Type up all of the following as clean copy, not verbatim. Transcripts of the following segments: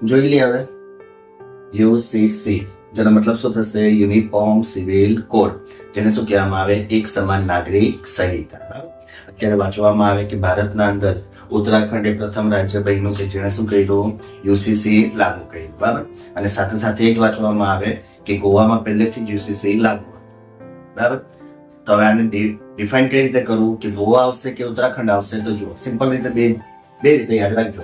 જોઈ લઈએ હવે યુસીસી, જેનો મતલબ શું થશે? યુનિફોર્મ સિવિલ કોડ, જેને શું કહેવામાં આવે? એક સમાન નાગરિક સંહિતા. બરાબર. અત્યારે વાંચવામાં આવે કે ભારતના અંદર ઉત્તરાખંડ એ પ્રથમ રાજ્ય બન્યું કે જેને શું કર્યું? યુસીસી લાગુ કર્યું. બરાબર. અને સાથે સાથે એ જ વાંચવામાં આવે કે ગોવામાં પહેલેથી જ યુસીસી લાગુ. બરાબર. તો હવે આને ડિફાઇન કઈ રીતે કરવું કે ગોવા આવશે કે ઉત્તરાખંડ આવશે? તો જુઓ, સિમ્પલ રીતે બે રીતે યાદ રાખજો.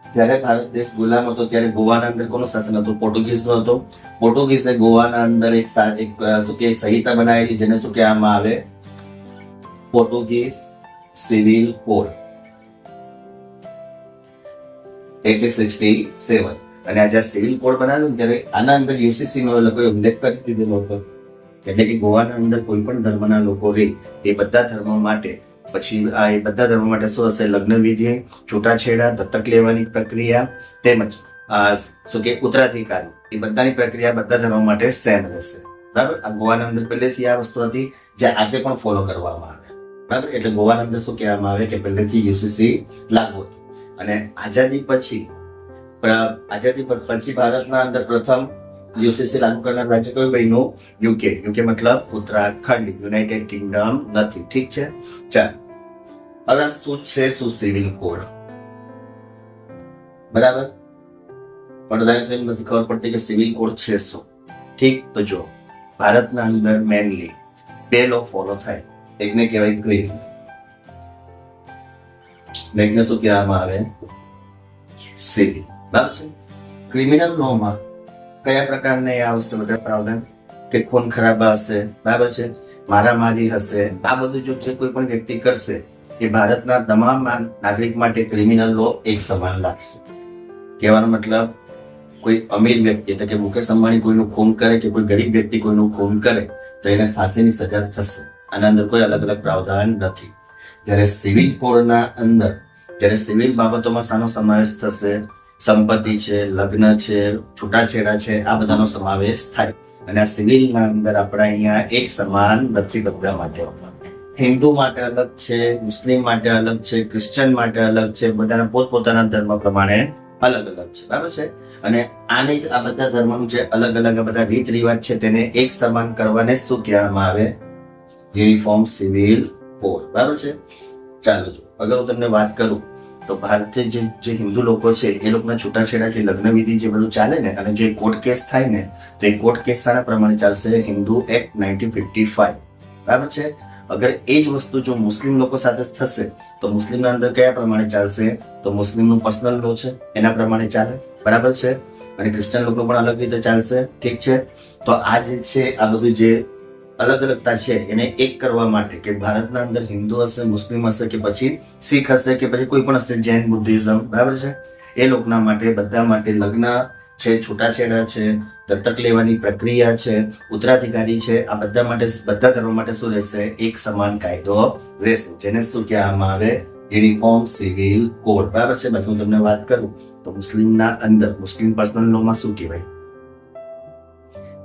જ્યારે ભારત દેશ ગુલામ હતો ત્યારે ગોવાના અંદર કોનું શાસન હતું? પોર્ટુગીઝનું હતું. પોર્ટુગીઝે ગોવાના અંદર એક શું કે સંહિતા બનાવેલી, જેને શું કહેવામાં આવે? Portuguese civil code 1867. અને આ જ્યારે સિવિલ કોડ બનાવ્યો ત્યારે આના અંદર યુસીસી નો લોકોએ ઉલ્લેખ કરી દીધેલો હતો, એટલે કે ગોવાના અંદર કોઈ પણ ધર્મના લોકો રહે એ બધા ધર્મો માટે પછી એ બધા ધર્મો માટે શું હશે? લગ્ન વિધિ, છૂટાછેડા, દત્તક લેવાની પ્રક્રિયા તેમજ શું કે ઉત્તરાધિકારી, એ બધાની પ્રક્રિયા બધા ધર્મો માટે સેમ રહેશે. બરાબર. આ ગોવાના અંદર પહેલેથી આ વસ્તુ હતી જે આજે પણ ફોલો કરવામાં આવે. બરાબર. એટલે ગોવાના અંદર શું કહેવામાં આવે કે પહેલેથી યુસીસી લાગુ હતું. અને આઝાદી પછી ભારતના અંદર પ્રથમ યુસીસી લાગુ કરનાર રાજ્ય કયું બન્યું? યુકે. યુકે મતલબ ઉત્તરાખંડ, યુનાઇટેડ કિંગડમ નથી. ઠીક છે. ચાલ, હવે શું છે? શું સિવિલ કોડ? બરાબર. પણ દરેક નથી ખબર પડતી કે સિવિલ કોડ છે શું. ઠીક. તો જો ભારતના અંદર મેનલી બે લો ફોલો થાય. એકને કહેવાય ક્રિમિનલ, એકને શું કહેવામાં આવે? સિવિલ. બરાબર છે. ક્રિમિનલ લો માં કયા પ્રકારના આવશે? બધા પ્રાવધાન કે ખૂન ખરાબા હશે. બરાબર છે. મારામારી હશે. આ બધું જો જે કોઈ પણ વ્યક્તિ કરશે એ ભારતના તમામ નાગરિક માટે ક્રિમિનલ લો એક સમાન લાગશે. કહેવાનો મતલબ કોઈ અમીર વ્યક્તિ એટલે કે મુકેશ અંબાણી કોઈનું ખૂન કરે કે કોઈ ગરીબ વ્યક્તિ કોઈનું ખૂન કરે તો એને ફાંસીની સજા થશે. આના અંદર કોઈ અલગ અલગ પ્રાવધાન નથી. જ્યારે સિવિલ કોડના અંદર જ્યારે સિવિલ બાબતોમાં શાનો સમાવેશ થશે? સંપત્તિ છે, લગ્ન છે, છૂટાછેડા છે, આ બધાનો સમાવેશ થાય. અને આ સિવિલના અંદર આપણા અહીંયા એક સમાન નથી બધા માટે. હિન્દુ માટે અલગ છે, મુસ્લિમ માટે અલગ છે, ક્રિશ્ચિયન માટે અલગ છે, બધાના પોતપોતાના ધર્મ પ્રમાણે અલગ અલગ છે. બરાબર છે. અને આને જ આ બધા ધર્મનું જે અલગ અલગ બધા રીત રિવાજ છે તેને એક સમાન કરવાને શું કહેવામાં આવે? Uniform civil code. બરાબર છે. ચાલો જો અગાઉ તમને વાત કરું તો ભારતીય જે હિન્દુ લોકો છે એ લોકોના છૂટાછેડા કે લગ્ન વિધિ જે બધું ચાલે ને, અને જે કોર્ટ કેસ થાય ને, તો એ કોર્ટ કેસ શાના પ્રમાણે ચાલશે? હિન્દુ એક્ટ 1955. બરાબર છે. અગર એ જ વસ્તુ જો મુસ્લિમ લોકો સાથે થશે તો મુસ્લિમના અંદર કયા પ્રમાણે ચાલશે? તો મુસ્લિમનું પર્સનલ લો છે એના પ્રમાણે ચાલે. બરાબર છે. અને ક્રિશ્ચિયન લોકો પણ અલગ રીતે ચાલશે. ઠીક છે. તો આ જે છે આ બધું જે અલગ અલગતા છે એને એક કરવા માટે કે ભારતના અંદર હિન્દુ હશે, મુસ્લિમ હશે કે પછી શીખ હશે કે પછી કોઈ પણ હશે, જૈન, બુદ્ધિઝમ, બરાબર છે, એ લોકોના માટે બધા માટે લગ્ન છે, છૂટાછેડા છે, દત્તક લેવાની પ્રક્રિયા છે, ઉત્તરાધિકારી છે, આ બધા માટે બધા ધર્મો માટે શું રહેશે? એક સમાન કાયદો રહેશે, જેને શું કહેવામાં આવે? Uniform civil code. બરાબર છે. બાકી હું તમને વાત કરું તો મુસ્લિમના અંદર મુસ્લિમ પર્સનલ લોમાં શું કહેવાય?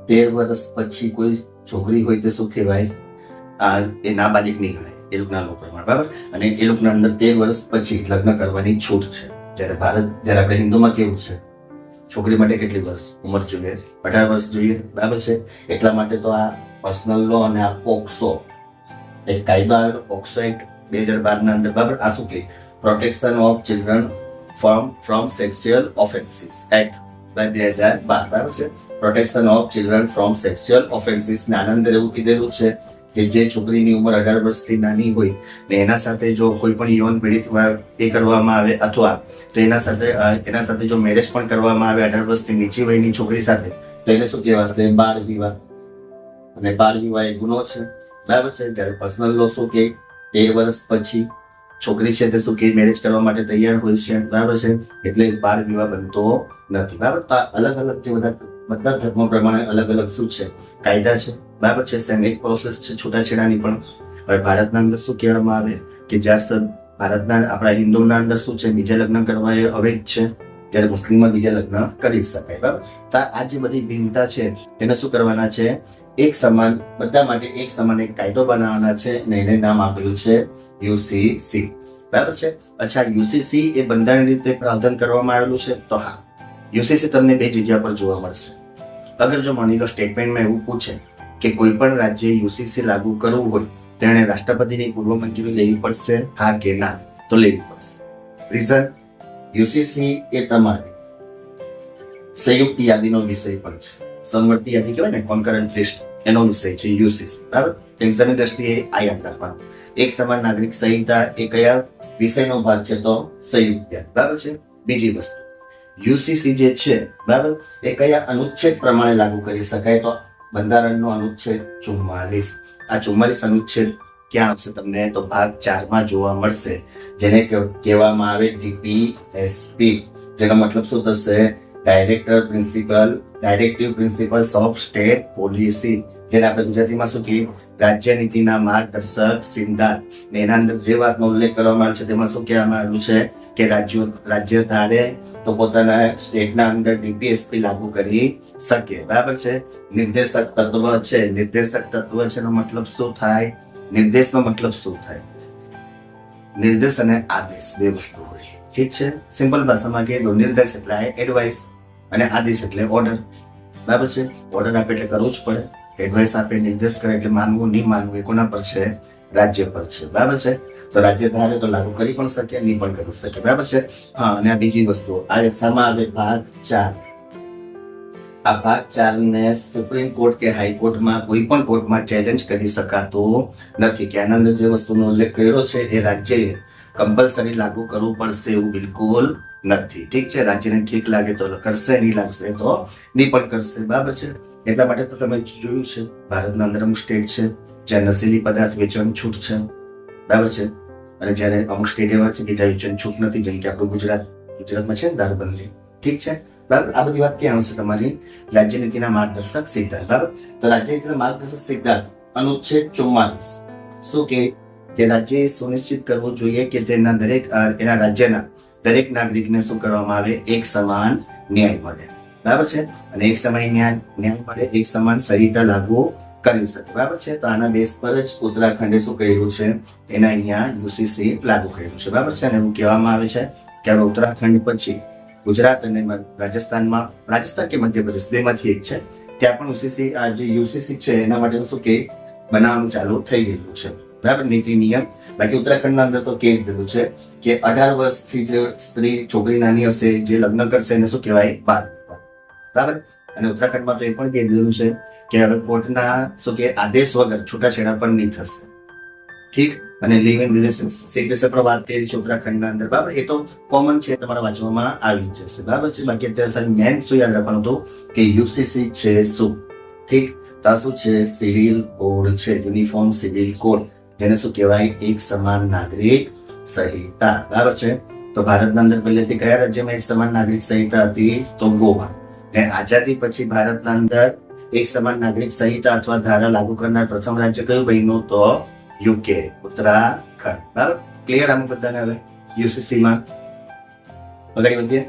13 વર્ષ પછી કોઈ છોકરી હોય તે શું કહેવાય? એ નાબાલિગ નહીં ગણાય એ લોકોના લો પ્રમાણે. બરાબર. અને એ લોકોના અંદર 13 વર્ષ પછી લગ્ન કરવાની છૂટ છે. જ્યારે આપણે હિન્દુમાં કેવું છે? છોકરી માટે કેટલી વર્ષ ઉંમર જોઈએ? 18 વર્ષ જોઈએ. બરાબર છે. એટલા માટે તો આ પર્સનલ લો અને આ પોક્સો એક કાયદો આવેલો, પોક્સો એક્ટ 2012 ના અંદર. બરાબર. આ શું કે protection of children from sexual offences act 2012. બરાબર છે. Protection of children from sexual offences ને આના અંદર એવું કીધેલું છે કે જે છોકરીની ઉંમર 18 વર્ષથી નાની હોય ને એના સાથે જો કોઈ પણ યૌન પીડિત એ કરવામાં આવે અથવા તો એના સાથે જો મેરેજ પણ કરવામાં આવે 18 વર્ષથી નીચી વયની છોકરી સાથે, તો એને શું કહેવાશે? બાળ વિવાહ. અને બાળ વિવાહ એ ગુનો છે. બરાબર છે. ત્યારે પર્સનલ લો શું કે 13 વર્ષ પછી છોકરી છે તે શું કે મેરેજ કરવા માટે તૈયાર હોય છે. બરાબર છે. એટલે બાળ વિવાહ બનતો નથી. બરાબર. તો અલગ અલગ જે બધા ધર્મો પ્રમાણે અલગ અલગ શું છે? કાયદા છે. બરાબર છે. સેમ એક પ્રોસેસ છે છૂટાછેડાની પણ. હવે ભારતના અંદર શું કહેવામાં આવે કે જ્યાં ભારતના આપણા હિન્દુના અંદર શું છે? બીજા લગ્ન કરવા એ અવૈધ છે, જ્યારે મુસ્લિમમાં બીજા લગ્ન કરી શકાય. બરાબર. તો આ જે બધી ભિન્નતા છે તેને શું કરવાના છે? એક સમાન બધા માટે એક સમાન એક કાયદો બનાવવાના છે અને એને નામ આપેલું છે યુસીસી. બરાબર છે. અચ્છા, યુસીસી એ બંધારણ રીતે પ્રાવધાન કરવામાં આવેલું છે? તો હા, યુસીસી તમને બે જગ્યા પર જોવા મળશે. અગર જો માની લો સ્ટેટમેન્ટમાં એવું પૂછે કે કોઈ પણ રાજ્ય યુસીસી લાગુ કરવું હોય તેણે રાષ્ટ્રપતિની પૂર્વ મંજૂરી લેવી પડશે, હા કે ના, તો લેવી પડશે. રીઝન, યુસીસી એ તમારી સંયુક્ત યાદીનો વિષય પણ છે. સમવર્તી યાદી કહેવાય ને, કોન્કરન્ટ લિસ્ટ, એનો વિષય છે યુસીસી. બરાબર, એક્ઝામની દ્રષ્ટિએ આ યાદ રાખવાનું. એક સમાન નાગરિક સંહિતા એ કયા વિષયનો ભાગ છે? તો સંયુક્ત યાદી. બરાબર છે. બીજી વસ્તુ, યુસીસી જે છે, બરાબર, એ કયા અનુચ્છેદ પ્રમાણે લાગુ કરી શકાય? તો બંધારણનો અનુચ્છેદ 44. આ 44 અનુચ્છેદ ક્યાં આવશે તમને? તો ભાગ 4 માં જોવા મળશે, જેને કહેવામાં આવે DPSP, જેનો મતલબ શું થશે? Directive principles of state policy, જેને આપણે ગુજરાતીમાં શું કહીએ? રાજ્ય નીતિના માર્ગદર્શક સિદ્ધાંત. ને એના અંદર જે વાતનો ઉલ્લેખ કરવામાં આવ્યો છે તેમાં શું કહેવામાં આવ્યું છે કે રાજ્ય ધારે તો પોતાના સ્ટેટના અંદર ડીપીએસપી લાગુ કરી શકે. બરાબર છે. નિર્દેશક તત્વ છે, નિર્દેશક તત્વ છે એનો મતલબ શું થાય? નિર્દેશનો મતલબ શું થાય? નિર્દેશ અને આદેશ બે વસ્તુ હોય. ઠીક છે. સિમ્પલ ભાષામાં કહીએ તો નિર્દેશ એટલે એડવાઇસ અને આદેશ એટલે ઓર્ડર. બરાબર છે. ઓર્ડર આપે એટલે કરવું જ પડે, એડવાઇસ આપે, નિર્દેશ કરે એટલે માનવું નહીં માનવું એ કોના પર છે? રાજ્ય પર છે. બરાબર છે. તો રાજ્ય ધારે તો લાગુ કરી પણ શકે, નહીં પણ કરી શકે. બરાબર છે. હા, અને આ બીજી વસ્તુ, આ એક્ઝામમાં આવે ભાગ 4. આ ભાગ 4 ને સુપ્રીમ કોર્ટ કે હાઈકોર્ટમાં કોઈ પણ કોર્ટમાં ચેલેન્જ કરી શકાતું નથી કે આના અંદર જે વસ્તુનો ઉલ્લેખ કર્યો છે એ રાજ્યએ કમ્પલસરી લાગુ કરવું પડશે એવું બિલકુલ નથી. ઠીક છે. રાજ્યને ઠીક લાગે તો કરશે, નહીં લાગશે તો નહીં પણ કરશે. બરાબર છે. એટલા માટે તો તમે જોયું છે ભારતના અંદર અમુક સ્ટેટ છે જ્યાં નશીલી પદાર્થ વેચવાની છૂટ છે. બરાબર છે. અને જ્યારે અમુક સ્ટેટ એવા છે કે જ્યાં વેચવાની છૂટ નથી, જેમ કે આપણું ગુજરાતમાં છે ને દારૂબંધી. ઠીક છે. બરાબર. આ બધી વાત ક્યાં આવશે? તમારી રાજ્ય નીતિના માર્ગદર્શક સિદ્ધાંત. બરાબર. તો રાજ્ય નીતિના માર્ગદર્શક સિદ્ધાંત અનુચ્છેદ 44 શું કે રાજ્યએ સુનિશ્ચિત કરવું જોઈએ કે એના રાજ્યના દરેક નાગરિકને શું કરવામાં આવે? એક સમાન ન્યાય મળે. બરાબર છે. અને એક સમાન ન્યાય મળે, એક સમાન સંહિતા લાગુ કરી શકે. બરાબર છે. તો આના બેઝ પર જ ઉત્તરાખંડે શું કર્યું છે? એના અહીંયા યુસીસી લાગુ કર્યું છે. બરાબર છે. અને એવું કહેવામાં આવે છે કે હવે ઉત્તરાખંડ પછી ગુજરાત અને રાજસ્થાન કે મધ્યપ્રદેશ બેમાંથી એક છે, ત્યાં પણ યુસીસી આ જે યુસીસી છે એના માટે શું કે બનાવવાનું ચાલુ થઈ ગયેલું છે. બરાબર, નીતિ નિયમ. બાકી ઉત્તરાખંડના અંદર તો કહી દીધું છે કે 18 વર્ષથી જે સ્ત્રી છોકરી નાની હશે જે લગ્ન કરશે એને શું કહેવાય? બાળ વિવાહ. બરાબર. અને ઉત્તરાખંડમાં તો એ પણ કહી દીધું છે કે હવે કોર્ટના શું કે આદેશ વગર છૂટાછેડા પણ નહીં થશે. ઠીક. અને લિવ ઇન રિલેશનશિપ વિશે પણ વાત કરી છે ઉત્તરાખંડના અંદર. બરાબર. એ તો કોમન છે, તમારા વાંચવામાં આવી જશે. બરાબર છે. બાકી અત્યારે મેન શું યાદ રાખવાનું હતું કે યુસીસી છે શું? ઠીક. તો શું છે? સિવિલ કોડ છે, યુનિફોર્મ સિવિલ કોડ, જેને શું કહેવાય? એક સમાન નાગરિક સંહિતા. બરાબર છે. તો ભારતના અંદર પહેલેથી કયા રાજ્યમાં એક સમાન નાગરિક સંહિતા હતી? તો ગોવા. ને આઝાદી પછી ભારતના અંદર એક સમાન નાગરિક સંહિતા અથવા ધારા લાગુ કરનાર પ્રથમ રાજ્ય કયું બન્યું? તો યુકે, ઉત્તરાખંડ. બરાબર. ક્લિયર આમ બધાને? હવે યુસીસી માં આગળ વધીએ.